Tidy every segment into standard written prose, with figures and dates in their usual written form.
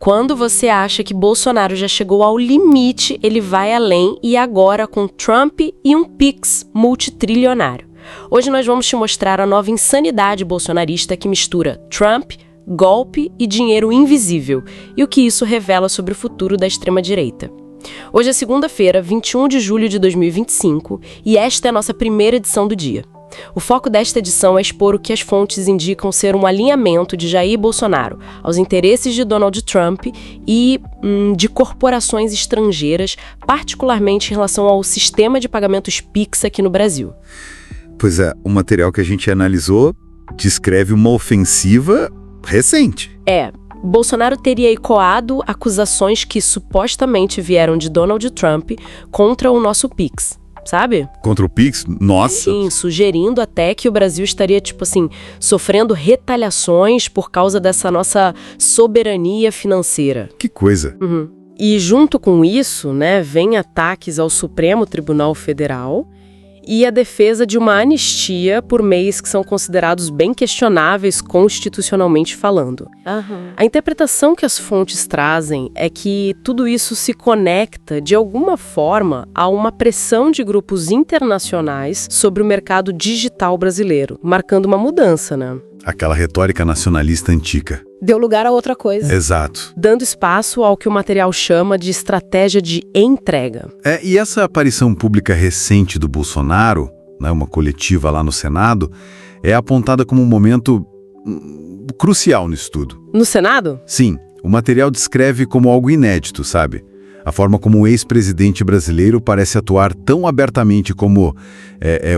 Quando você acha que Bolsonaro já chegou ao limite, ele vai além e agora com Trump e um Pix multitrilionário. Hoje nós vamos te mostrar a nova insanidade bolsonarista que mistura Trump, golpe e dinheiro invisível e o que isso revela sobre o futuro da extrema-direita. Hoje é segunda-feira, 21 de julho de 2025 e esta é a nossa primeira edição do dia. O foco desta edição é expor o que as fontes indicam ser um alinhamento de Jair Bolsonaro aos interesses de Donald Trump e de corporações estrangeiras, particularmente em relação ao sistema de pagamentos Pix aqui no Brasil. Pois é, o material que a gente analisou descreve uma ofensiva recente. Bolsonaro teria ecoado acusações que supostamente vieram de Donald Trump contra o nosso Pix. Sabe? Contra o Pix? Nossa! Sim, sugerindo até que o Brasil estaria, sofrendo retaliações por causa dessa nossa soberania financeira. Que coisa! E junto com isso, vem ataques ao Supremo Tribunal Federal e a defesa de uma anistia por meios que são considerados bem questionáveis constitucionalmente falando. A interpretação que as fontes trazem é que tudo isso se conecta, de alguma forma, a uma pressão de grupos internacionais sobre o mercado digital brasileiro, marcando uma mudança, Aquela retórica nacionalista antiga. Deu lugar a outra coisa. Exato. Dando espaço ao que o material chama de estratégia de entrega. E essa aparição pública recente do Bolsonaro, uma coletiva lá no Senado, é apontada como um momento crucial no estudo. No Senado? Sim. O material descreve como algo inédito, sabe? A forma como o ex-presidente brasileiro parece atuar tão abertamente como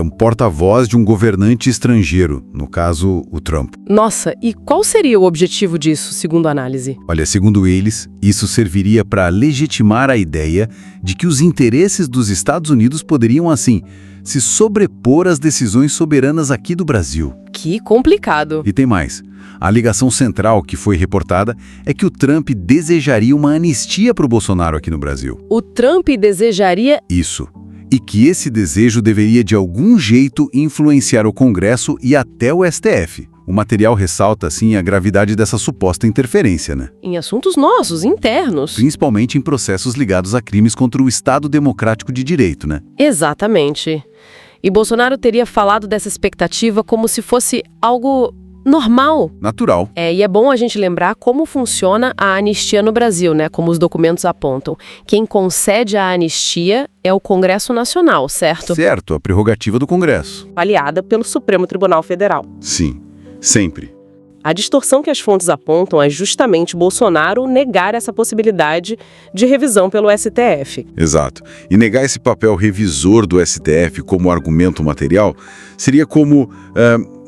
um porta-voz de um governante estrangeiro, no caso, o Trump. Nossa, e qual seria o objetivo disso, segundo a análise? Olha, segundo eles, isso serviria para legitimar a ideia de que os interesses dos Estados Unidos poderiam, assim, se sobrepor às decisões soberanas aqui do Brasil. Que complicado. E tem mais. A alegação central que foi reportada é que o Trump desejaria uma anistia para o Bolsonaro aqui no Brasil. O Trump desejaria... Isso. E que esse desejo deveria de algum jeito influenciar o Congresso e até o STF. O material ressalta, assim, a gravidade dessa suposta interferência, Em assuntos nossos, internos. Principalmente em processos ligados a crimes contra o Estado Democrático de Direito, Exatamente. E Bolsonaro teria falado dessa expectativa como se fosse algo normal. Natural. E é bom a gente lembrar como funciona a anistia no Brasil, como os documentos apontam. Quem concede a anistia é o Congresso Nacional, certo? Certo, a prerrogativa do Congresso. Aliada pelo Supremo Tribunal Federal. Sim, sempre. A distorção que as fontes apontam é justamente Bolsonaro negar essa possibilidade de revisão pelo STF. Exato. E negar esse papel revisor do STF como argumento material seria como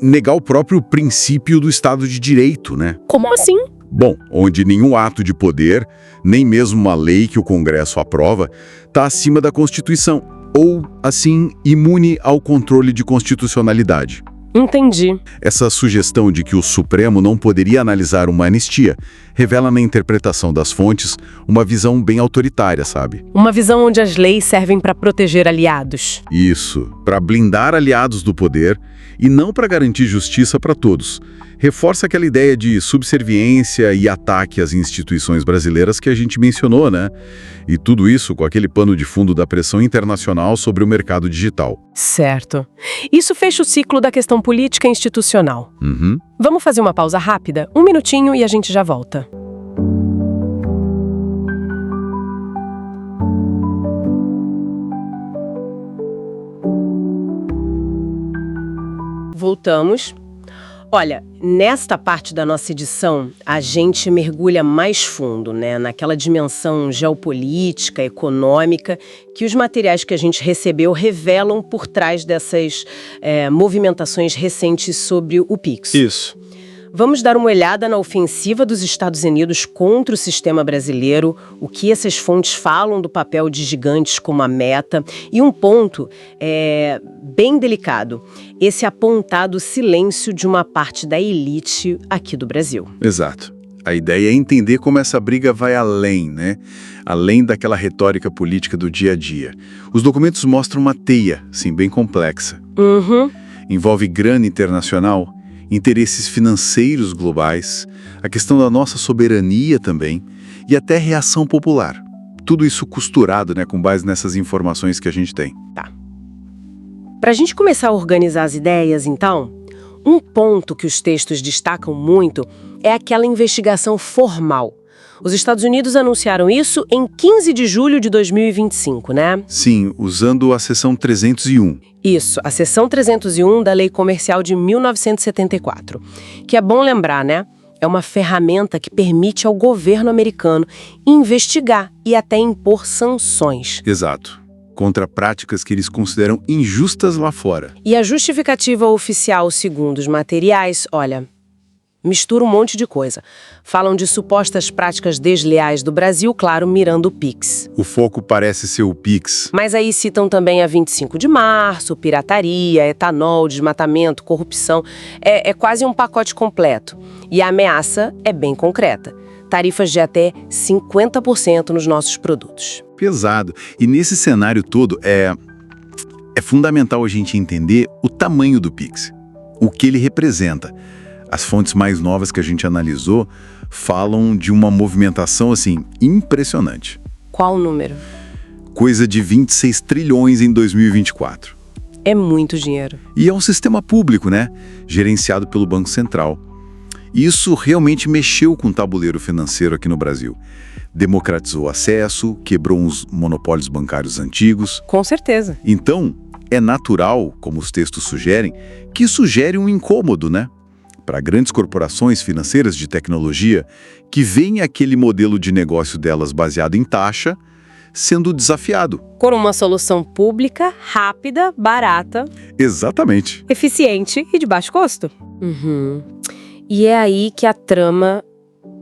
negar o próprio princípio do Estado de Direito, Como assim? Bom, onde nenhum ato de poder, nem mesmo uma lei que o Congresso aprova, está acima da Constituição, ou, assim, imune ao controle de constitucionalidade. Entendi. Essa sugestão de que o Supremo não poderia analisar uma anistia revela na interpretação das fontes uma visão bem autoritária, sabe? Uma visão onde as leis servem para proteger aliados. Isso, para blindar aliados do poder e não para garantir justiça para todos. Reforça aquela ideia de subserviência e ataque às instituições brasileiras que a gente mencionou, E tudo isso com aquele pano de fundo da pressão internacional sobre o mercado digital. Certo. Isso fecha o ciclo da questão política e institucional. Vamos fazer uma pausa rápida? 1 minutinho e a gente já volta. Voltamos. Olha, nesta parte da nossa edição, a gente mergulha mais fundo, naquela dimensão geopolítica, econômica, que os materiais que a gente recebeu revelam por trás dessas movimentações recentes sobre o Pix. Isso. Vamos dar uma olhada na ofensiva dos Estados Unidos contra o sistema brasileiro, o que essas fontes falam do papel de gigantes como a Meta e um ponto bem delicado, esse apontado silêncio de uma parte da elite aqui do Brasil. Exato. A ideia é entender como essa briga vai além, Além daquela retórica política do dia a dia. Os documentos mostram uma teia, sim, bem complexa. Envolve grana internacional, interesses financeiros globais, a questão da nossa soberania também, e até reação popular. Tudo isso costurado, né, com base nessas informações que a gente tem. Tá. Para a gente começar a organizar as ideias, então, um ponto que os textos destacam muito é aquela investigação formal. Os Estados Unidos anunciaram isso em 15 de julho de 2025, né? Sim, usando a seção 301. Isso, a seção 301 da Lei Comercial de 1974. Que é bom lembrar, né? É uma ferramenta que permite ao governo americano investigar e até impor sanções. Exato. Contra práticas que eles consideram injustas lá fora. E a justificativa oficial, segundo os materiais, olha, mistura um monte de coisa. Falam de supostas práticas desleais do Brasil, claro, mirando o PIX. O foco parece ser o PIX. Mas aí citam também a 25 de março, pirataria, etanol, desmatamento, corrupção. É quase um pacote completo. E a ameaça é bem concreta. Tarifas de até 50% nos nossos produtos. Pesado. E nesse cenário todo, é fundamental a gente entender o tamanho do PIX, o que ele representa. As fontes mais novas que a gente analisou falam de uma movimentação, assim, impressionante. Qual o número? Coisa de 26 trilhões em 2024. É muito dinheiro. E é um sistema público, né? Gerenciado pelo Banco Central. Isso realmente mexeu com o tabuleiro financeiro aqui no Brasil. Democratizou o acesso, quebrou uns monopólios bancários antigos. Com certeza. Então, é natural, como os textos sugerem, que isso gere um incômodo, né? Para grandes corporações financeiras de tecnologia que veem aquele modelo de negócio delas baseado em taxa sendo desafiado. Por uma solução pública, rápida, barata. Exatamente. Eficiente e de baixo custo. E é aí que a trama...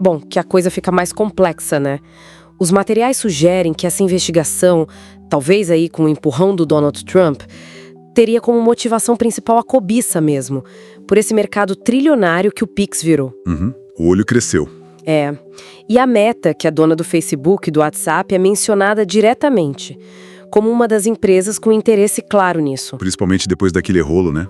Bom, que a coisa fica mais complexa, né? Os materiais sugerem que essa investigação, talvez aí com o empurrão do Donald Trump, teria como motivação principal a cobiça mesmo, por esse mercado trilionário que o Pix virou. O olho cresceu. É. E a Meta, que é dona do Facebook e do WhatsApp, é mencionada diretamente, como uma das empresas com interesse claro nisso. Principalmente depois daquele rolo, né?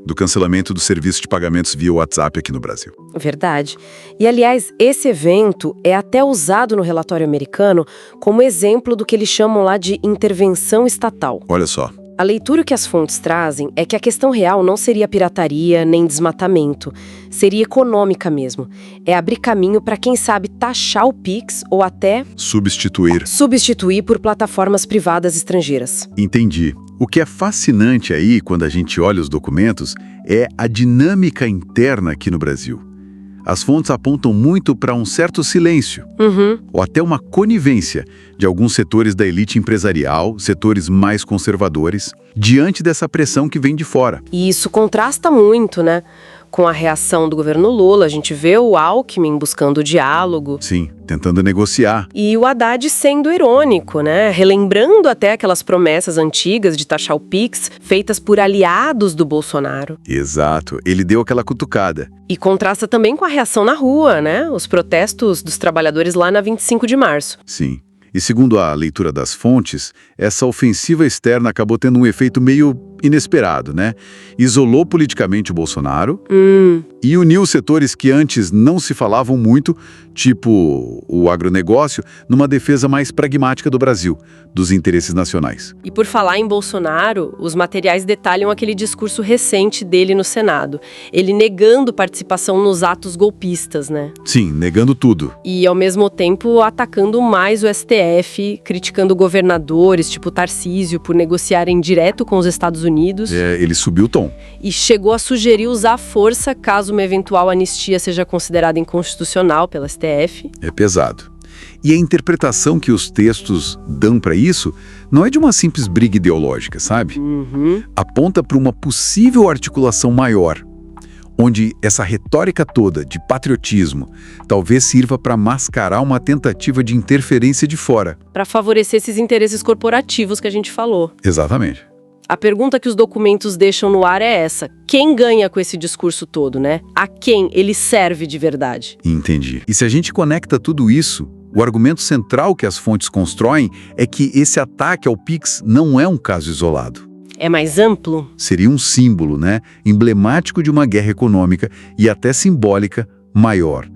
Do cancelamento do serviço de pagamentos via WhatsApp aqui no Brasil. Verdade. E, aliás, esse evento é até usado no relatório americano como exemplo do que eles chamam lá de intervenção estatal. Olha só. A leitura que as fontes trazem é que a questão real não seria pirataria nem desmatamento, seria econômica mesmo. É abrir caminho para, quem sabe, taxar o Pix ou até substituir por plataformas privadas estrangeiras. Entendi. O que é fascinante aí, quando a gente olha os documentos, é a dinâmica interna aqui no Brasil. As fontes apontam muito para um certo silêncio, ou até uma conivência de alguns setores da elite empresarial, setores mais conservadores, diante dessa pressão que vem de fora. E isso contrasta muito, né? Com a reação do governo Lula, a gente vê o Alckmin buscando diálogo. Sim, tentando negociar. E o Haddad sendo irônico, né? Relembrando até aquelas promessas antigas de taxar o Pix, feitas por aliados do Bolsonaro. Exato, ele deu aquela cutucada. E contrasta também com a reação na rua, né? Os protestos dos trabalhadores lá na 25 de março. Sim. E segundo a leitura das fontes, essa ofensiva externa acabou tendo um efeito meio inesperado, né? Isolou politicamente o Bolsonaro e uniu setores que antes não se falavam muito, tipo o agronegócio, numa defesa mais pragmática do Brasil, dos interesses nacionais. E por falar em Bolsonaro, os materiais detalham aquele discurso recente dele no Senado. Ele negando participação nos atos golpistas, né? Sim, negando tudo. E, ao mesmo tempo, atacando mais o STF, criticando governadores, tipo Tarcísio, por negociarem direto com os Estados Unidos. Ele subiu o tom. E chegou a sugerir usar força caso uma eventual anistia seja considerada inconstitucional pela STF. É pesado. E a interpretação que os textos dão para isso não é de uma simples briga ideológica, sabe? Aponta para uma possível articulação maior, onde essa retórica toda de patriotismo talvez sirva para mascarar uma tentativa de interferência de fora. Para favorecer esses interesses corporativos que a gente falou. Exatamente. A pergunta que os documentos deixam no ar é essa: quem ganha com esse discurso todo, né? A quem ele serve de verdade? Entendi. E se a gente conecta tudo isso, o argumento central que as fontes constroem é que esse ataque ao Pix não é um caso isolado. É mais amplo? Seria um símbolo, né? Emblemático de uma guerra econômica e até simbólica maior,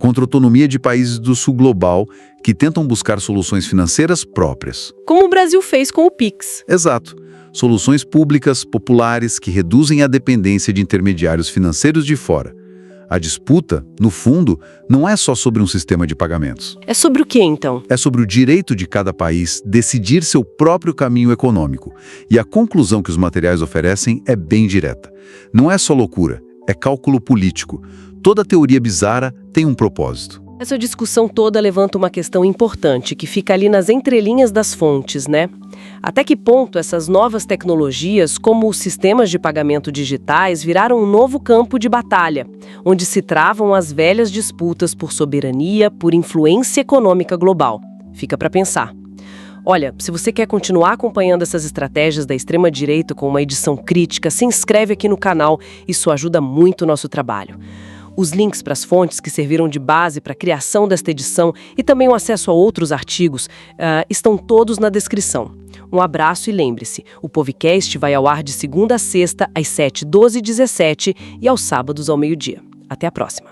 contra a autonomia de países do sul global que tentam buscar soluções financeiras próprias. Como o Brasil fez com o Pix. Exato. Soluções públicas, populares, que reduzem a dependência de intermediários financeiros de fora. A disputa, no fundo, não é só sobre um sistema de pagamentos. É sobre o que, então? É sobre o direito de cada país decidir seu próprio caminho econômico. E a conclusão que os materiais oferecem é bem direta. Não é só loucura, é cálculo político. Toda teoria bizarra tem um propósito. Essa discussão toda levanta uma questão importante que fica ali nas entrelinhas das fontes, né? Até que ponto essas novas tecnologias, como os sistemas de pagamento digitais, viraram um novo campo de batalha, onde se travam as velhas disputas por soberania, por influência econômica global? Fica para pensar. Olha, se você quer continuar acompanhando essas estratégias da extrema-direita com uma edição crítica, se inscreve aqui no canal, isso ajuda muito o nosso trabalho. Os links para as fontes que serviram de base para a criação desta edição e também o acesso a outros artigos estão todos na descrição. Um abraço e lembre-se, o Povecast vai ao ar de segunda a sexta, às 7, 12 e 17 e aos sábados ao meio-dia. Até a próxima!